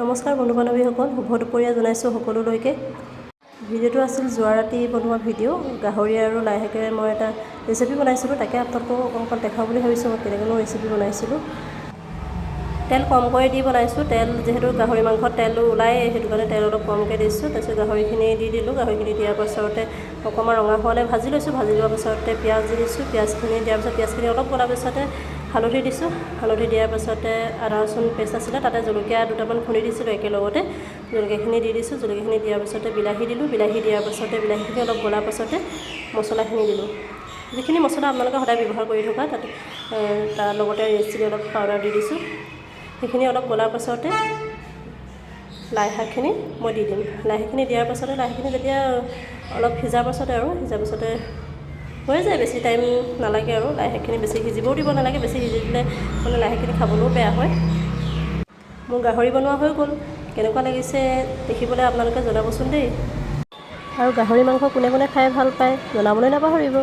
নমস্কাৰ বন্ধু বান্ধৱীসকল, শুভ দুপৰীয়া জনাইছোঁ সকলোলৈকে। ভিডিঅ'টো আছিল যোৱা ৰাতি বনোৱা ভিডিঅ'। গাহৰি আৰু লাই শাকেৰে মই এটা ৰেচিপি বনাইছিলোঁ, তাকে আপোনালোকক অকণমান দেখাওঁ বুলি ভাবিছোঁ। মই কেনেকৈনো ৰেচিপি বনাইছিলোঁ। তেল কমকৈ দি বনাইছোঁ। তেল যিহেতু গাহৰি মাংসত তেল ওলায়, সেইটো কাৰণে তেল অলপ কমকৈ দিছোঁ। তাৰপিছত গাহৰিখিনি দি দিলোঁ। গাহৰিখিনি দিয়াৰ পাছতে অকণমান ৰঙা হোৱালৈ ভাজি লৈছোঁ। ভাজি লোৱাৰ পাছতে পিঁয়াজ দি দিছোঁ। পিঁয়াজখিনি দিয়াৰ পাছত পিঁয়াজখিনি অলপ গলাৰ পাছতে হালধি দিছোঁ। হালধি দিয়াৰ পাছতে আদা ৰচুন পেষ্ট আছিলে, তাতে জলকীয়া দুটামান খুন্দি দিছিলোঁ একেলগতে। জলকীয়াখিনি দি দিছোঁ। জলকীয়াখিনি দিয়াৰ পাছতে বিলাহী দিলোঁ। বিলাহী দিয়াৰ পাছতে বিলাহীখিনি অলপ গলাৰ পাছতে মছলাখিনি দিলোঁ। যিখিনি মছলা আপোনালোকে সদায় ব্যৱহাৰ কৰি থকা, তাতে তাৰ লগতে ৰেড চিলি অলপ পাউডাৰ দি দিছোঁ। সেইখিনি অলপ গলাৰ পাছতে লাই শাকখিনি মই দি দিম। লাই শাকখিনি দিয়াৰ পাছতে লাই শাকখিনি যেতিয়া অলপ সিজাৰ পাছতে হৈ যায়, বেছি টাইম নালাগে আৰু। লাই শাকখিনি বেছি সিজিবও দিব নালাগে, বেছি সিজি দিলে মানে লাই শাকখিনি খাবলৈও বেয়া হয়। মোৰ গাহৰি বনোৱা হৈ গ'ল। কেনেকুৱা লাগিছে দেখিবলৈ আপোনালোকে জনাবচোন দেই। আৰু গাহৰি মাংস কোনে কোনে খাই ভাল পায় জনাবলৈ নাপাহৰিব।